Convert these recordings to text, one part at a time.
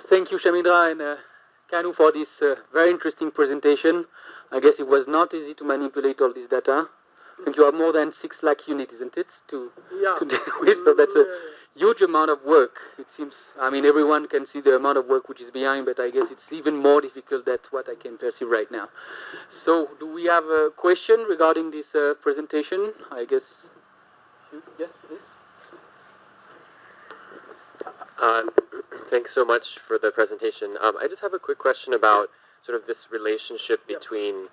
Thank you, Shamindra and Kanu, for this very interesting presentation. I guess it was not easy to manipulate all this data. I think you have more than 6 lakh units, isn't it, to deal with? So that's a huge amount of work. It seems, I mean, everyone can see the amount of work which is behind, but I guess it's even more difficult than what I can perceive right now. So do we have a question regarding this presentation? I guess, yes, please. Thanks so much for the presentation. I just have a quick question about sort of this relationship between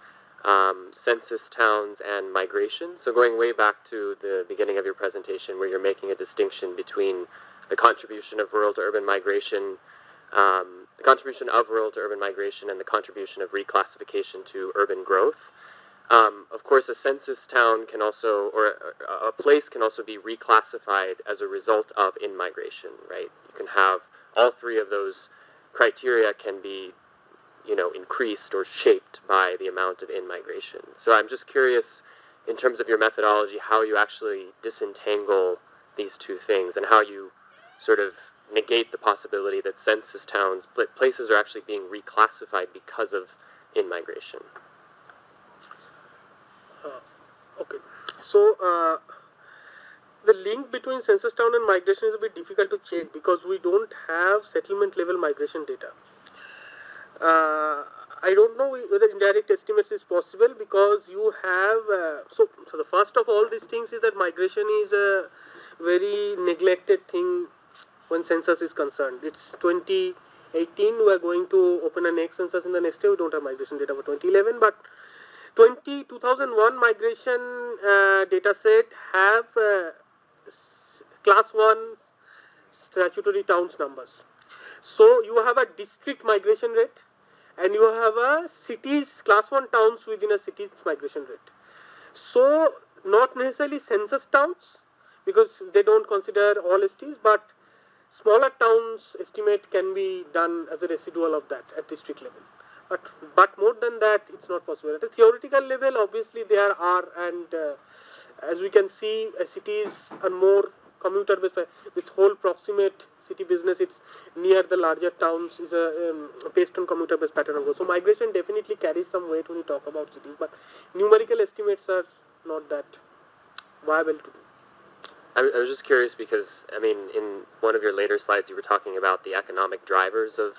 census towns and migration. So going way back to the beginning of your presentation where you're making a distinction between the contribution of rural to urban migration, the contribution of rural to urban migration and the contribution of reclassification to urban growth. Of course, a census town can also, or a place can also be reclassified as a result of in-migration, right? You can have all three of those criteria can be, increased or shaped by the amount of in-migration. So I'm just curious, in terms of your methodology, how you actually disentangle these two things and how you sort of negate the possibility that census towns, places are actually being reclassified because of in-migration. Okay, so the link between census town and migration is a bit difficult to check because we don't have settlement level migration data. I don't know whether indirect estimates is possible because you have, so the first of all these things is that migration is a very neglected thing when census is concerned. It's 2018, we are going to open a next census in the next year. We don't have migration data for 2011, but 2001 migration data set have class 1 statutory towns numbers. So you have a district migration rate and you have a cities, class 1 towns within a city's migration rate. So not necessarily census towns because they don't consider all STs, but smaller towns estimate can be done as a residual of that at district level. But more than that, it's not possible. At a theoretical level, obviously there are, and as we can see, cities are more commuter-based. This whole proximate city business, it's near the larger towns, is based on commuter-based pattern of growth. So migration definitely carries some weight when we talk about cities, but numerical estimates are not that viable to do. I was just curious because, I mean, in one of your later slides, you were talking about the economic drivers of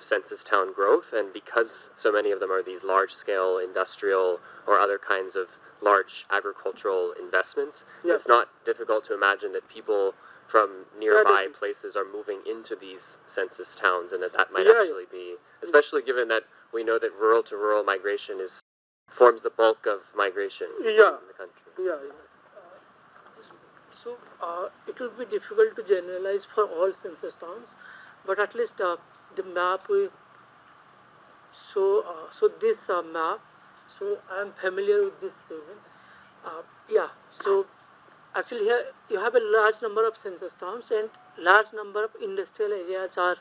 census town growth, and because so many of them are these large-scale industrial or other kinds of large agricultural investments, it's not difficult to imagine that people from nearby places are moving into these census towns, and that might actually be, especially given that we know that rural-to-rural migration forms the bulk of migration in the country. So it will be difficult to generalize for all census towns, but at least the map we so this map, so I am familiar with this region. So actually here you have a large number of census towns and large number of industrial areas are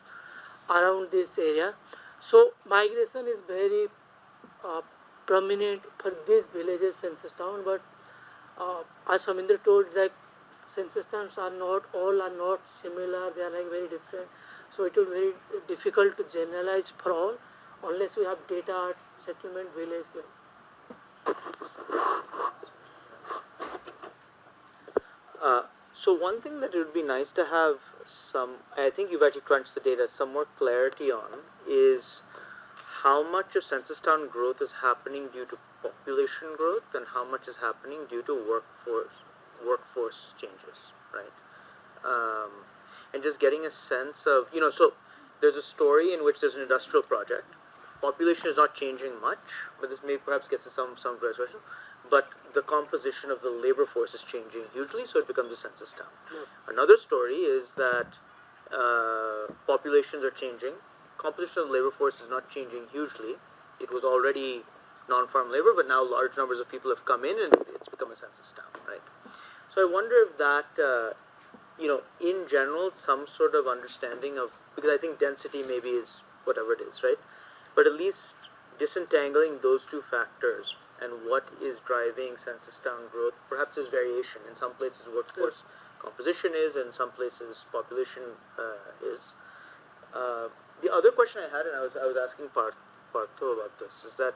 around this area. So migration is very prominent for these villages census town, but as Samindra told, that census towns are not similar, they are like very different. So it will be very difficult to generalize for all unless we have data at settlement village level. So one thing that it would be nice to have some, I think you've actually crunched the data, some more clarity on is how much of census town growth is happening due to population growth and how much is happening due to workforce changes, right? And just getting a sense of, so there's a story in which there's an industrial project. Population is not changing much, but this may perhaps get to some question. But the composition of the labor force is changing hugely, so it becomes a census town. Another story is that populations are changing. Composition of the labor force is not changing hugely. It was already non-farm labor, but now large numbers of people have come in and it's become a census town, right? So I wonder if that, in general, some sort of understanding of, because I think density maybe is whatever it is, right? But at least disentangling those two factors and what is driving census town growth. Perhaps there's variation. In some places workforce composition is, in some places population is. The other question I had, and I was asking Partho about this, is that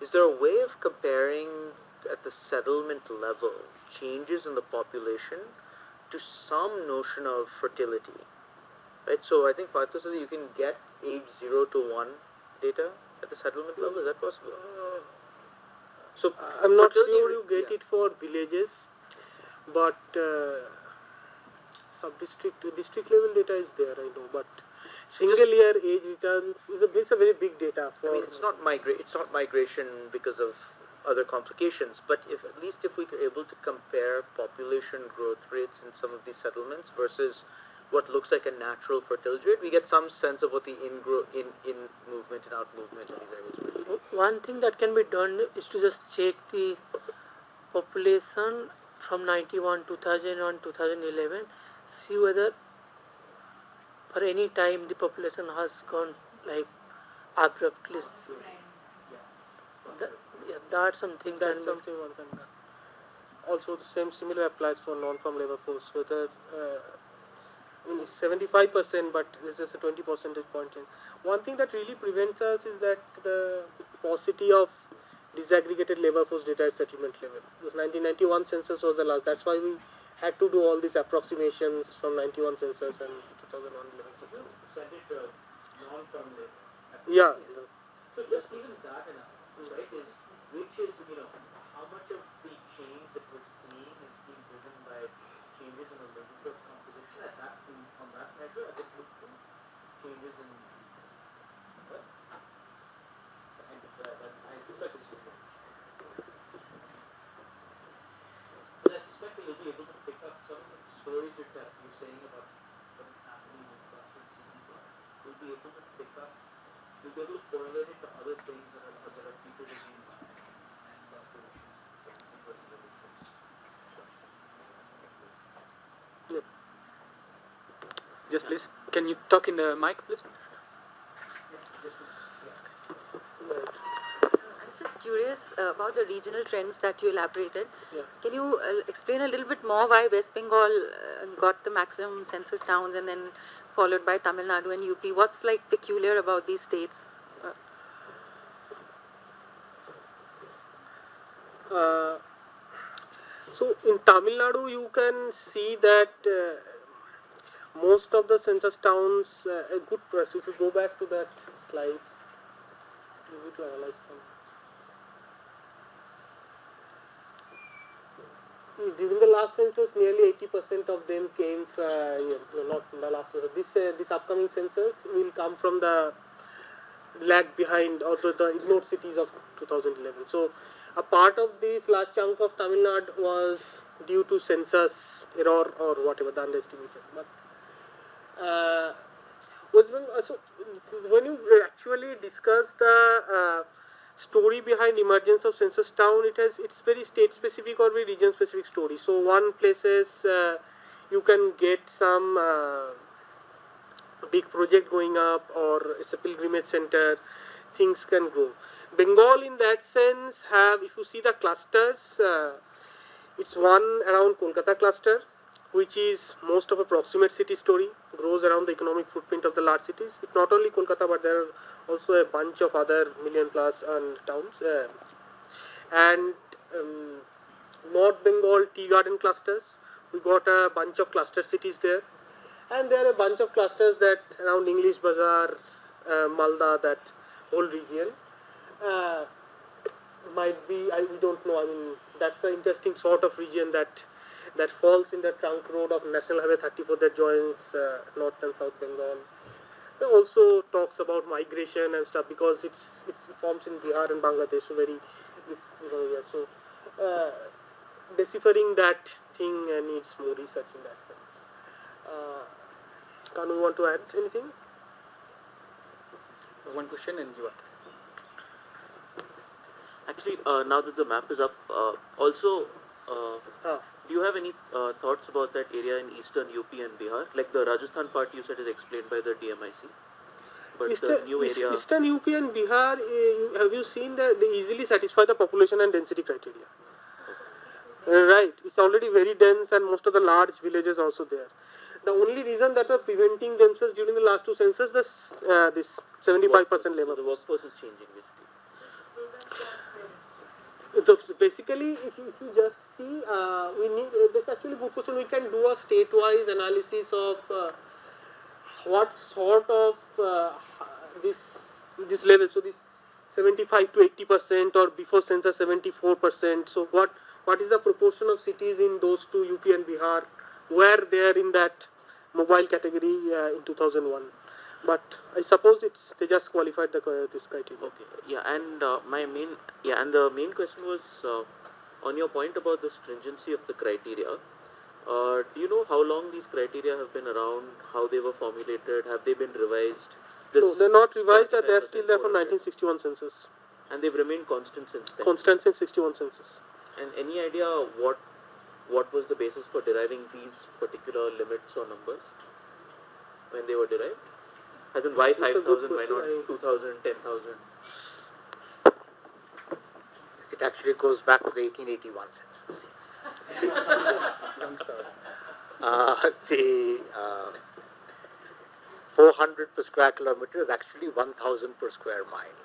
is there a way of comparing at the settlement level changes in the population to some notion of fertility? Right. So I think Partho said that you can get age 0 to 1 data at the settlement level. Is that possible? So I'm not sure you get it for villages, but district level data is there, I know, but single year age returns is a very big data for. I mean, it's not migration because of other complications, but if we are able to compare population growth rates in some of these settlements versus what looks like a natural fertility rate, we get some sense of what the in movement and out movement in these areas will be. One thing that can be done is to just check the population from 91, 2001, 2011, see whether for any time the population has gone like abruptly. That's something one can do. Also, the similar applies for non-farm labor force. Whether 75%, but this is a 20 percentage point change. One thing that really prevents us is that the paucity of disaggregated labor force data at settlement level. Because 1991 census was the last. That's why we had to do all these approximations from 91 census and 2001 level. Percentage of non-farm labor. Yeah. So just even that enough, right? Which is how much of the change that we're seeing is being driven by changes in the labor force composition on that measure as opposed to changes in what? And I suspect it's different. But I suspect that you'll be able to pick up some of the stories that you're saying about what is happening in cluster CPR. You'll be able to pick up, you'll be able to correlate it to other things that are featured in the environment and populations. Yes, please. Can you talk in the mic, please? I'm just curious about the regional trends that you elaborated. Yeah. Can you explain a little bit more why West Bengal got the maximum census towns and then followed by Tamil Nadu and UP? What's like peculiar about these states? So in Tamil Nadu, you can see that most of the census towns, a good press. If you go back to that slide, you need to analyze them. During the last census, nearly 80% of them came not from the last census. This upcoming census will come from the lag behind or the ignored cities of 2011. So a part of this large chunk of Tamil Nadu was due to census error or whatever, the underestimation. But so when you actually discuss the story behind emergence of census town, it's very state specific or very region specific story. So one places you can get some big project going up, or it's a pilgrimage center, things can grow. Bengal in that sense have, if you see the clusters, it's one around Kolkata cluster, which is most of a proximate city story, grows around the economic footprint of the large cities. It's not only Kolkata, but there are also a bunch of other million plus towns. And North Bengal tea garden clusters, we got a bunch of cluster cities there. And there are a bunch of clusters that around English Bazaar, Malda, that whole region. Might be, we don't know, I mean, that's an interesting sort of region that falls in the trunk road of National Highway 34 that joins North and South Bengal. It also talks about migration and stuff because it forms in Bihar and Bangladesh, so so deciphering that thing needs more research in that sense. Kanu, want to add anything? One question and you are. Actually, now that the map is up, do you have any thoughts about that area in eastern UP and Bihar? Like the Rajasthan part you said is explained by the DMIC. But the new area... Eastern UP and Bihar, have you seen that they easily satisfy the population and density criteria? Right, it's already very dense and most of the large villages also there. the only reason that were preventing themselves during the last two census, this 75% labor. So the workforce is changing basically. Basically, if you just see, we need this actually good question. We can do a state-wise analysis of what sort of this level. So this 75 to 80%, or before census 74%. So what is the proportion of cities in those two, UP and Bihar, where they are in that mobile category in 2001? But I suppose they just qualified this criteria. Okay. Yeah, and the main question was on your point about the stringency of the criteria. Do you know how long these criteria have been around? How they were formulated? Have they been revised? No, they're not revised. They're still there from 1961 census. And they've remained constant since then. Constant since 61 census. And any idea what was the basis for deriving these particular limits or numbers when they were derived? As in, why 5,000, why not 2,000, 10,000? It actually goes back to the 1881 census. The 400 per square kilometer is actually 1,000 per square mile.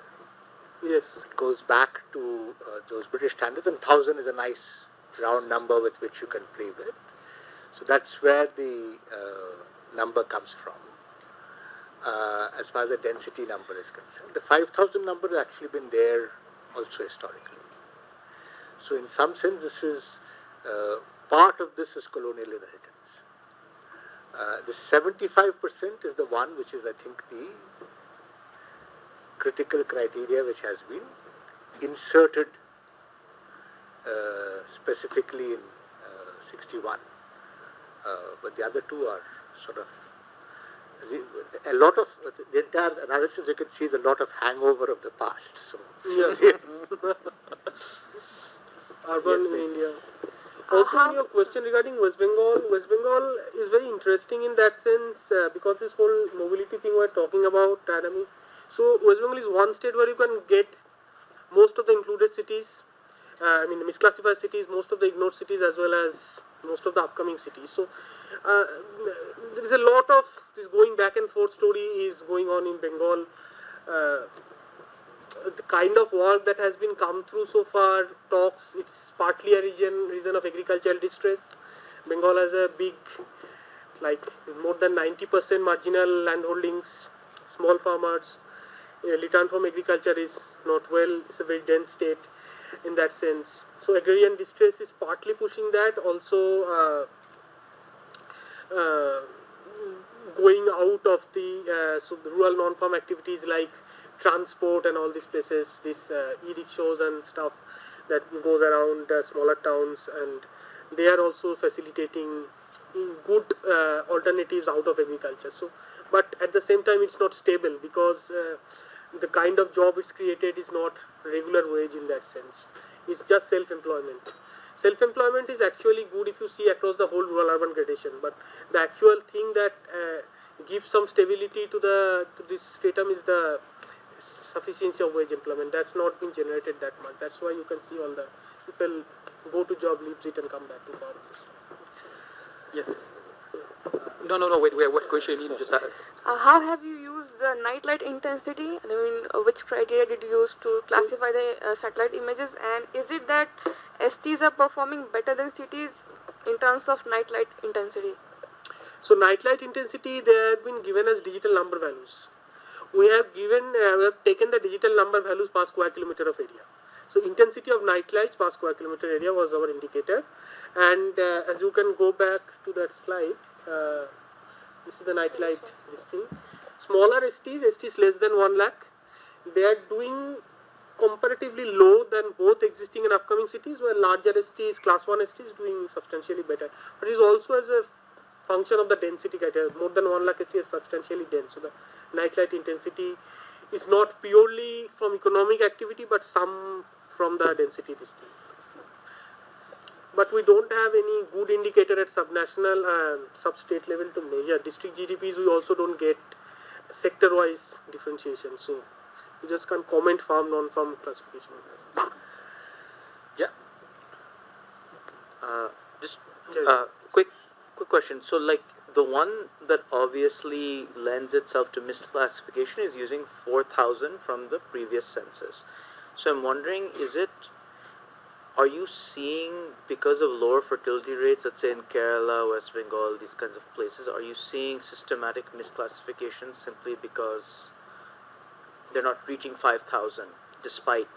Yes. It goes back to those British standards, and 1,000 is a nice round number with which you can play with. So that's where the number comes from. As far as the density number is concerned, the 5,000 number has actually been there also historically. So in some sense, this is part of this is colonial inheritance. The 75% is the one which is, I think, the critical criteria which has been inserted specifically in 61. But the other two are sort of a lot of the entire analysis. You can see is a lot of hangover of the past. So yeah. Urban in India. Also, your question regarding West Bengal is very interesting in that sense because this whole mobility thing we're talking about, dynamic. So West Bengal is one state where you can get most of the included cities, misclassified cities, most of the ignored cities, as well as most of the upcoming cities. So there is a lot of this going back and forth story is going on in Bengal. The kind of work that has been come through so far talks, it's partly a region of agricultural distress. Bengal has a big, more than 90% marginal landholdings, small farmers. Return from agriculture is not well. It's a very dense state in that sense. So agrarian distress is partly pushing that. Also going out of the rural non-farm activities like transport and all these places, these e-rickshaws and stuff that goes around smaller towns, and they are also facilitating good alternatives out of agriculture. So, but at the same time, it's not stable because the kind of job it's created is not regular wage in that sense. It's just self-employment. Self-employment is actually good if you see across the whole rural-urban gradation, but the actual thing that gives some stability to this stratum is the sufficiency of wage employment. That's not been generated that much. That's why you can see all the people go to job, leaves it, and come back to farms. Yes. No. Wait. What question you just asked? How have you used the nightlight intensity? Which criteria did you use to classify the satellite images? And is it that STs are performing better than cities in terms of nightlight intensity? So nightlight intensity, they have been given as digital number values. We have taken the digital number values per square kilometer of area. So intensity of night lights per square kilometer area was our indicator. And as you can go back to that slide, this is the night light listing. Smaller STs less than 1 lakh, they are doing comparatively low than both existing and upcoming cities, where larger STs, class 1 STs, doing substantially better. But it is also as a function of the density criteria. More than 1 lakh ST is substantially dense. So the nightlight intensity is not purely from economic activity, but some from the density listing. But we don't have any good indicator at subnational and sub-state level to measure. District GDPs, we also don't get sector-wise differentiation. So we just can't comment farm, non-farm classification. Yeah. Quick question. So, like the one that obviously lends itself to misclassification is using 4,000 from the previous census. So I'm wondering, are you seeing, because of lower fertility rates, let's say in Kerala, West Bengal, these kinds of places, are you seeing systematic misclassification simply because they're not reaching 5,000 despite,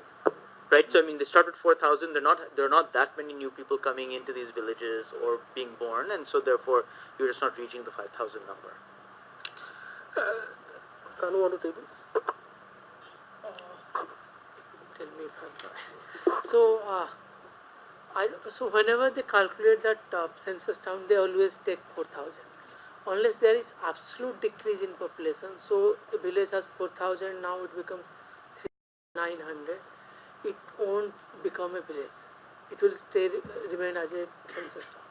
right? So I mean, they start with 4,000. There are not that many new people coming into these villages or being born, and so therefore you're just not reaching the 5,000 number. Kanu, want to take this? Tell me if I'm right. So whenever they calculate that census town, they always take 4,000. Unless there is absolute decrease in population, so a village has 4,000, now it becomes 900, it won't become a village. It will remain as a census town.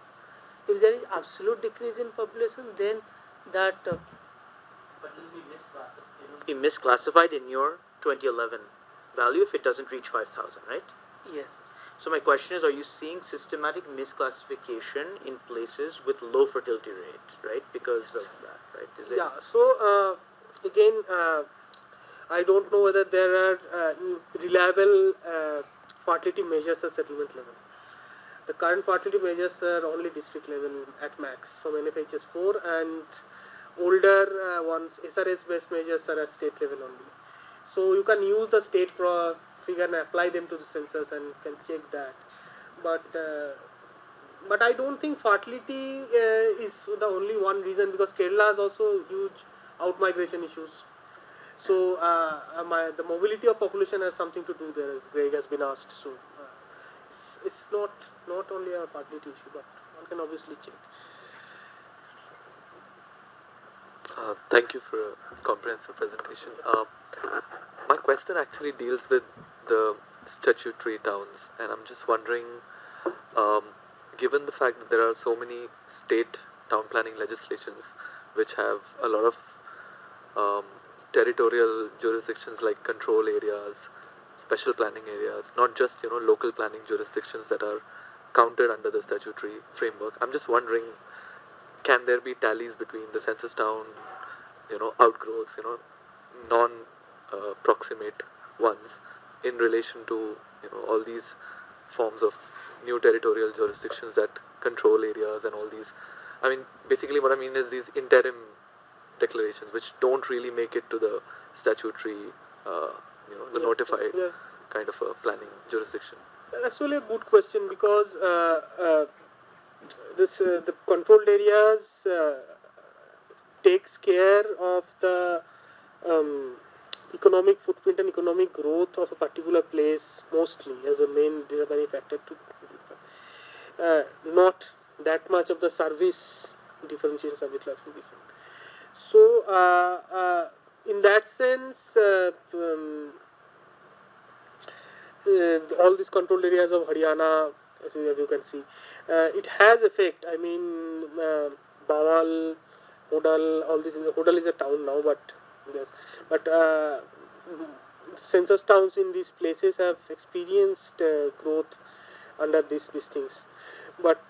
If there is absolute decrease in population, then that... But it will be misclassified in your 2011 value if it doesn't reach 5,000, right? Yes. So my question is, are you seeing systematic misclassification in places with low fertility rate, right? Because of that, right? Yeah. So again, I don't know whether there are reliable fertility measures at settlement level. The current fertility measures are only district level at max from NFHS 4, and older ones, SRS based measures are at state level only. So you can use the state figure and apply them to the census and can check that. But I don't think fertility is the only one reason, because Kerala has also huge out-migration issues. So the mobility of population has something to do there, as Greg has been asked. So it's not only a fertility issue, but one can obviously check. Thank you for a comprehensive presentation. My question actually deals with the statutory towns, and I'm just wondering, given the fact that there are so many state town planning legislations which have a lot of territorial jurisdictions like control areas, special planning areas, not just local planning jurisdictions that are counted under the statutory framework. I'm just wondering, can there be tallies between the census town, outgrowths, non-proximate ones, in relation to all these forms of new territorial jurisdictions that control areas and all these? I mean, basically what I mean is these interim declarations which don't really make it to the statutory, the notified kind of a planning jurisdiction. That's really a good question, because the controlled areas takes care of the economic footprint and economic growth of a particular place mostly as a main determining factor. Not that much of the service differentiation, service classification. So in that sense, all these controlled areas of Haryana, as you can see, it has effect. I mean, Bawal, Hodal, all this. Hodal is a town now, but yes, but census towns in these places have experienced growth under these things. But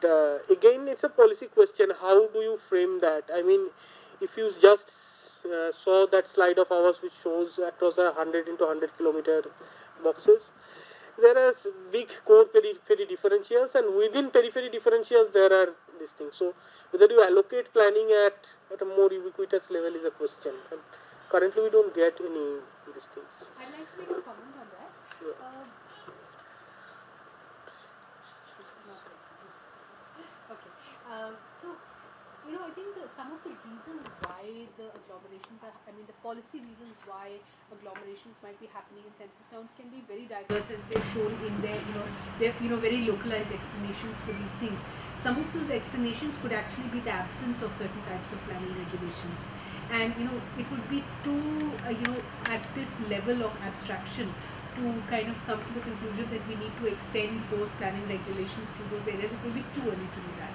again, it's a policy question. How do you frame that? I mean, if you just saw that slide of ours which shows across the 100 into 100 kilometer boxes, there are big core periphery differentials, and within periphery differentials there are these things. So whether you allocate planning at a more ubiquitous level is a question. And currently we don't get any of these things. I'd like to make a comment on that. Sure. So, I think some of the reasons why the agglomerations are, the policy reasons why agglomerations might be happening in census towns can be very diverse, as they've shown in their, very localized explanations for these things. Some of those explanations could actually be the absence of certain types of planning regulations. And, it would be too, at this level of abstraction to kind of come to the conclusion that we need to extend those planning regulations to those areas. It will be too early to do that.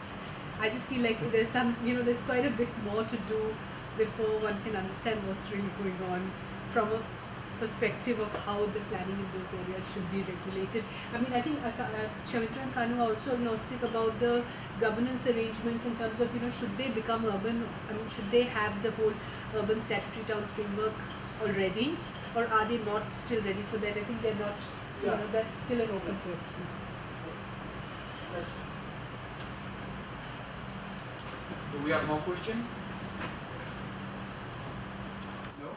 I just feel like there's there's quite a bit more to do before one can understand what's really going on from a perspective of how the planning in those areas should be regulated. I mean, I think Shamitra and Kanu are also agnostic about the governance arrangements in terms of, should they become urban? I mean, should they have the whole urban statutory town framework already, or are they not still ready for that? I think they're not. That's still an open question. Do we have more questions? No?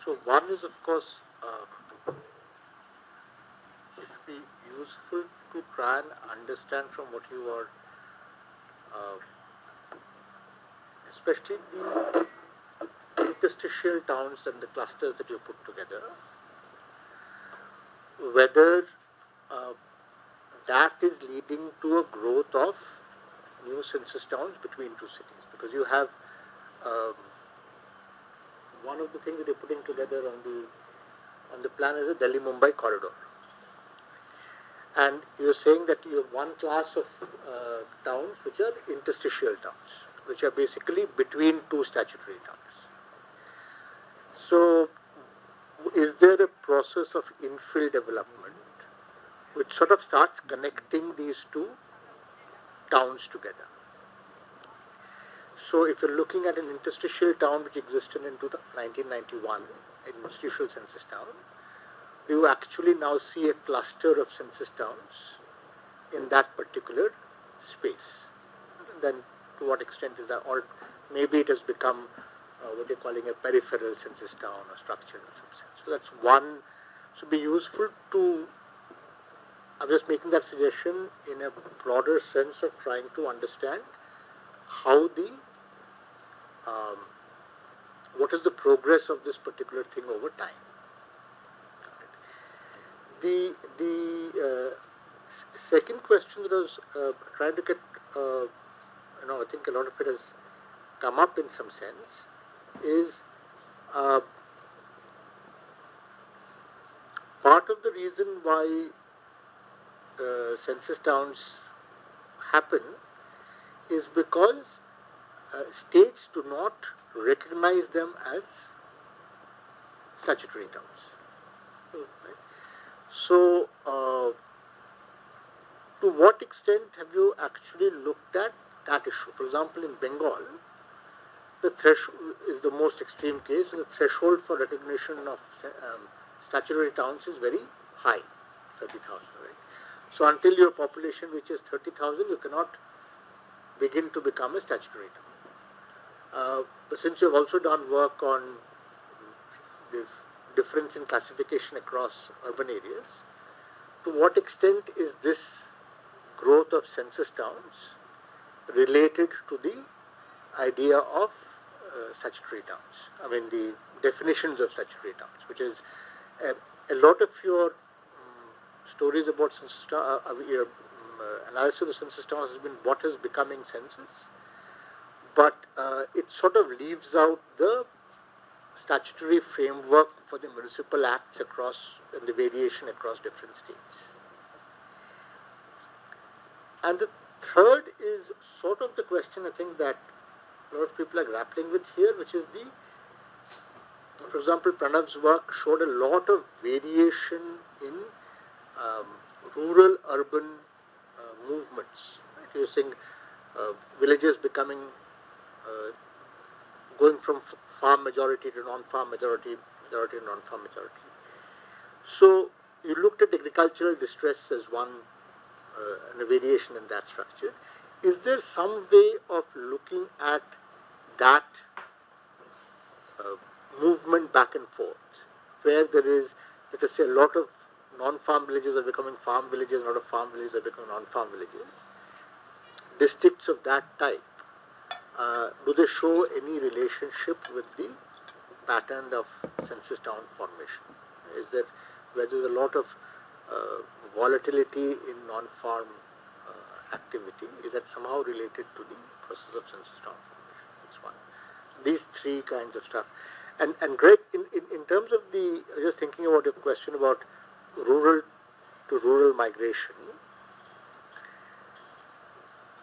So one is, of course, it would be useful to try and understand from what you are, especially the interstitial towns and the clusters that you put together, whether that is leading to a growth of new census towns between two cities, because you have one of the things that you're putting together on the plan is a Delhi-Mumbai corridor, and you're saying that you have one class of towns which are interstitial towns, which are basically between two statutory towns. So, is there a process of infill development which sort of starts connecting these two towns together? So, if you're looking at an interstitial town which existed in 1991, an interstitial census town, you actually now see a cluster of census towns in that particular space. And then, to what extent is that, or maybe it has become what they're calling a peripheral census town or structure in some sense. So that's one. So, be useful to. I'm just making that suggestion in a broader sense of trying to understand how the what is the progress of this particular thing over time. The second question that I was trying to get, I think a lot of it has come up in some sense, is part of the reason why census towns happen is because states do not recognize them as statutory towns. Right? So, to what extent have you actually looked at that issue? For example, in Bengal, the threshold is the most extreme case, and the threshold for recognition of statutory towns is very high, 30,000. Right? So, until your population reaches 30,000, you cannot begin to become a statutory town. But since you have also done work on the difference in classification across urban areas, to what extent is this growth of census towns related to the idea of statutory towns? I mean, the definitions of statutory towns, which is a lot of your stories about census your analysis of the census towns has been what is becoming census, but it sort of leaves out the statutory framework for the municipal acts across and the variation across different states. And the third is sort of the question I think that a lot of people are grappling with here, which is for example, Pranav's work showed a lot of variation in rural-urban movements. Right? You're seeing villages becoming, going from farm majority to non-farm majority, majority to non-farm majority. So you looked at agricultural distress as one and a variation in that structure. Is there some way of looking at that movement back and forth, where there is, let us say, a lot of non-farm villages are becoming farm villages, a lot of farm villages are becoming non-farm villages? Districts of that type, do they show any relationship with the pattern of census town formation? Is that where there is a lot of volatility in non-farm activity, is that somehow related to the process of census town formation? That's one. These three kinds of stuff. And Greg, in terms of just thinking about your question about rural to rural migration,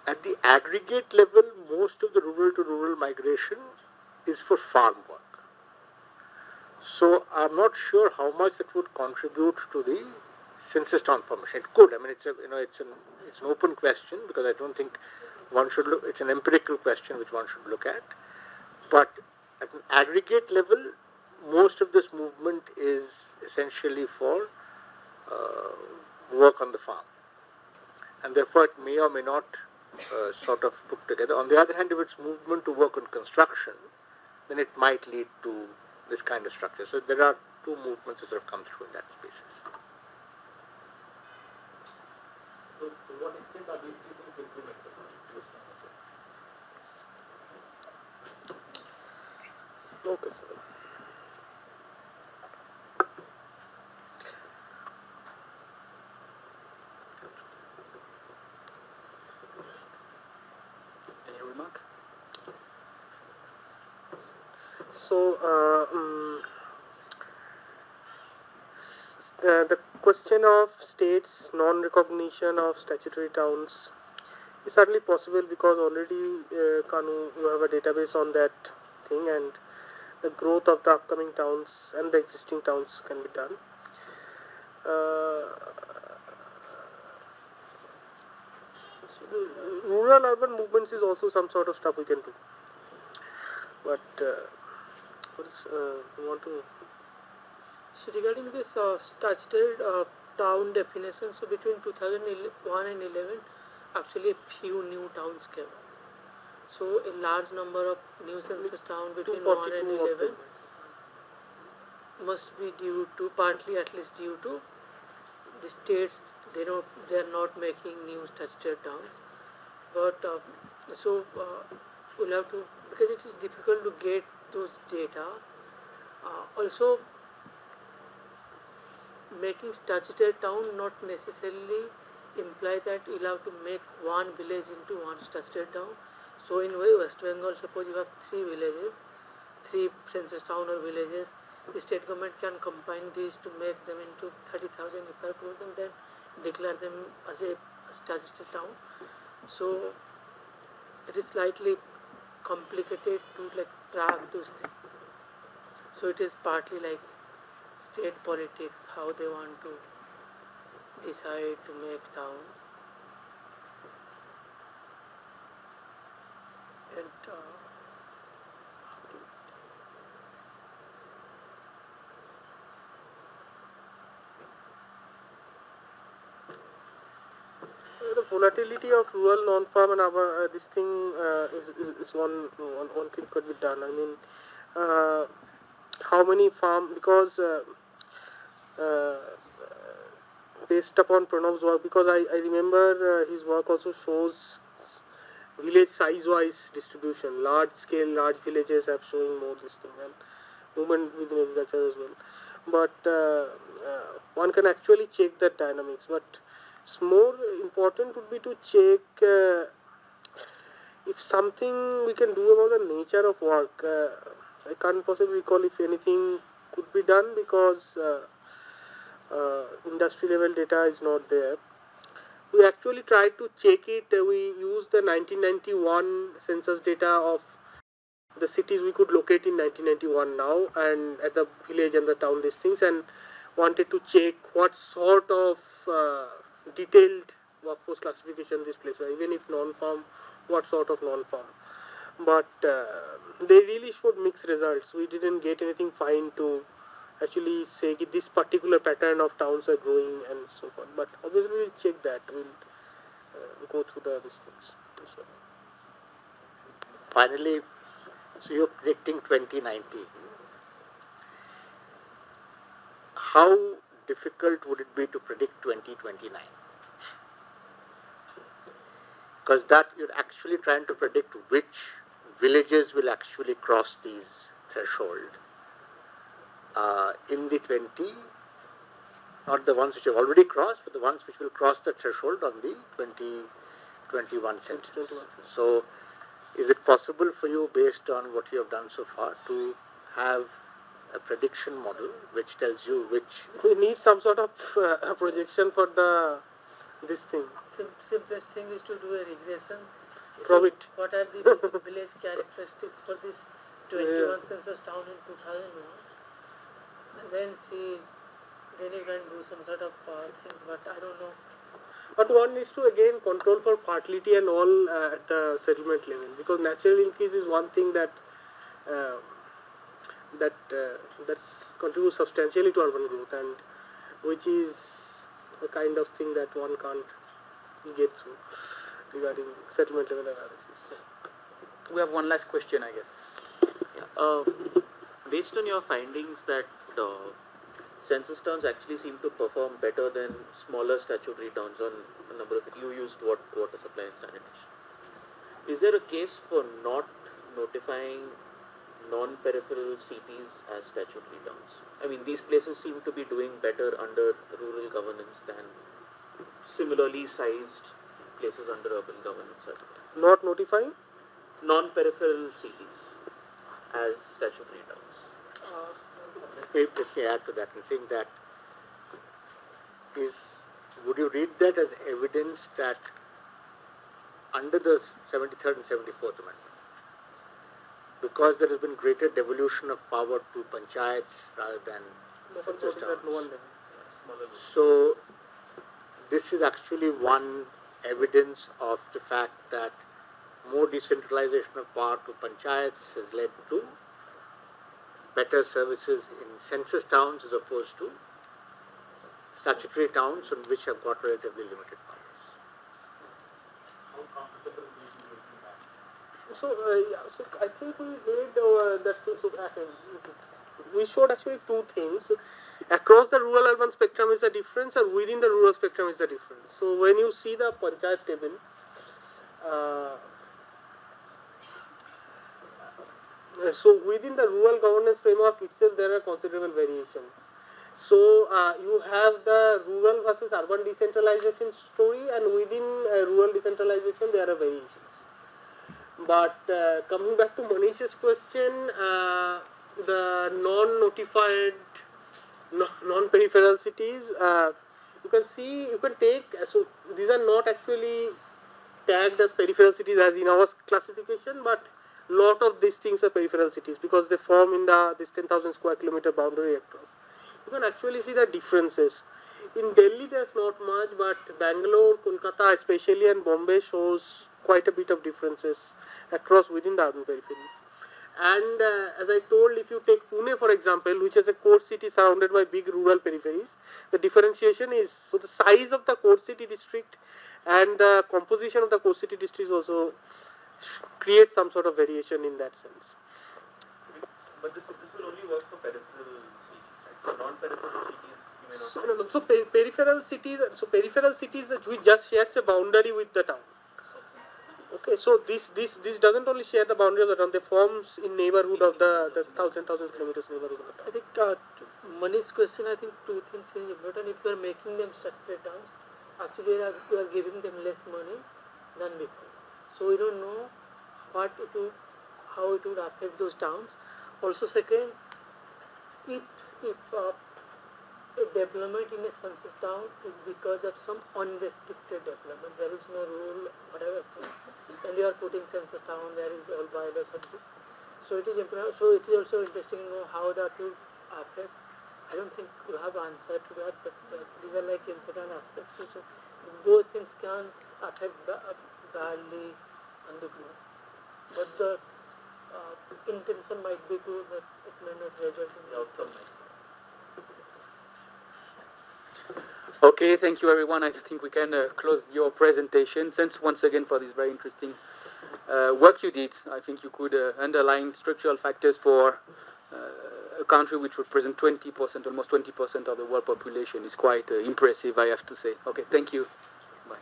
At the aggregate level, most of the rural to rural migration is for farm work. So I'm not sure how much it would contribute to the census town formation. It could. I mean, it's an open question, because I don't think one should look. It's an empirical question which one should look at. But at an aggregate level, most of this movement is essentially for work on the farm, and therefore it may or may not sort of put together. On the other hand, if it's movement to work on construction, then it might lead to this kind of structure. So there are two movements that have come through in that basis. So to what extent are these two things implemented? Okay, sir. Any remark? So, the question of states' non-recognition of statutory towns is certainly possible, because already, Kanu, you have a database on that thing, and the growth of the upcoming towns and the existing towns can be done. Rural-urban movements is also some sort of stuff we can do. But what is you want to? So regarding this statutory town definition, so between 2001 and 11, actually a few new towns came. So a large number of new census towns between 1 and 11 must be due to, partly at least due to the states. They are not making new statutory towns, but we'll have to, because it is difficult to get those data. Also, making statutory town not necessarily imply that you'll have to make one village into one statutory town. So in West Bengal, suppose you have 3 villages, 3 census town or villages, the state government can combine these to make them into 30,000 if and then declare them as a statutory town. So it is slightly complicated to track those things. So it is partly like state politics, how they want to decide to make towns. And the volatility of rural non-farm and our this thing is one thing could be done. I mean, how many farm, because based upon Pranav's work, because I remember his work also shows village size-wise distribution. Large scale, large villages have showing more this thing, and movement within agriculture as well. But one can actually check that dynamics. But it's more important would be to check if something we can do about the nature of work. I can't possibly recall if anything could be done, because industry level data is not there. We actually tried to check it. We used the 1991 census data of the cities we could locate in 1991 now, and at the village and the town listings, and wanted to check what sort of detailed workforce classification this place, even if non-farm, what sort of non-farm. But they really showed mixed results. We didn't get anything fine to actually say this particular pattern of towns are growing and so forth. But obviously we'll check that. We'll go through these things. So. Finally, so you're predicting 2019. How difficult would it be to predict 2029? Because that you're actually trying to predict which villages will actually cross these threshold in the 20, not the ones which have already crossed, but the ones which will cross the threshold on the 2021 census. So is it possible for you, based on what you have done so far, to have a prediction model which tells you which... We need some sort of projection for the this thing. Simplest thing is to do a regression. From it. What are the village characteristics for this 21 census town in 2001? And then see, then you can do some sort of things, but I don't know. But one needs to again control for fertility and all at the settlement level, because natural increase is one thing that that's contributes substantially to urban growth, and which is a kind of thing that one can't get through regarding settlement level analysis. So we have one last question, I guess. Based on your findings that census towns actually seem to perform better than smaller statutory towns on a number of, you used water supply and sanitation. Is there a case for not notifying non-peripheral cities as statutory towns? I mean, these places seem to be doing better under rural governance than similarly sized places under urban governance. Not notifying non-peripheral cities as statutory towns. Let me add to that and saying that would you read that as evidence that under the 73rd and 74th Amendment, because there has been greater devolution of power to panchayats rather than census towns, so this is actually one evidence of the fact that more decentralization of power to panchayats has led to better services in census towns as opposed to statutory towns which have got relatively limited powers. How comfortable do you feel with that? So I think we did that thing. So we showed actually two things. Across the rural-urban spectrum is the difference, and within the rural spectrum is the difference. So when you see the panchayat table, so within the rural governance framework itself, there are considerable variations. So you have the rural versus urban decentralization story, and within rural decentralization, there are variations. But coming back to Manish's question, the non-notified, non-peripheral cities, you can take, so these are not actually tagged as peripheral cities as in our classification, but lot of these things are peripheral cities because they form in this 10,000 square kilometer boundary across. You can actually see the differences. In Delhi there's not much, but Bangalore, Kolkata especially, and Bombay shows quite a bit of differences across within the urban peripheries. And as I told, if you take Pune for example, which is a core city surrounded by big rural peripheries, the differentiation is, so the size of the core city district and the composition of the core city district also create some sort of variation in that sense. But this will only work for peripheral cities, right? For non-peripheral cities, you may not. So peripheral cities which just shares a boundary with the town. Okay, so this doesn't only share the boundary of the town; they forms in neighborhood of the 1,000 kilometers neighborhood of the town. I think Mani's question, I think two things is important. If you are making them statutory towns, actually you are giving them less money than before. So we don't know how it would affect those towns. Also, second, if a development in a census town is because of some unrestricted development, there is no rule, whatever, and you are putting census town, there is all bylaws. So it is important. So it is also interesting to know how that will affect. I don't think you have answer to that, but these are like important aspects. So those things can affect badly on the group, but the intention might be good, but it may not result in the outcome. Okay, thank you everyone. I think we can close your presentation. Thanks once again for this very interesting work you did. I think you could underline structural factors for a country which represents 20%, almost 20% of the world population. Is quite impressive, I have to say. Okay, thank you. Bye.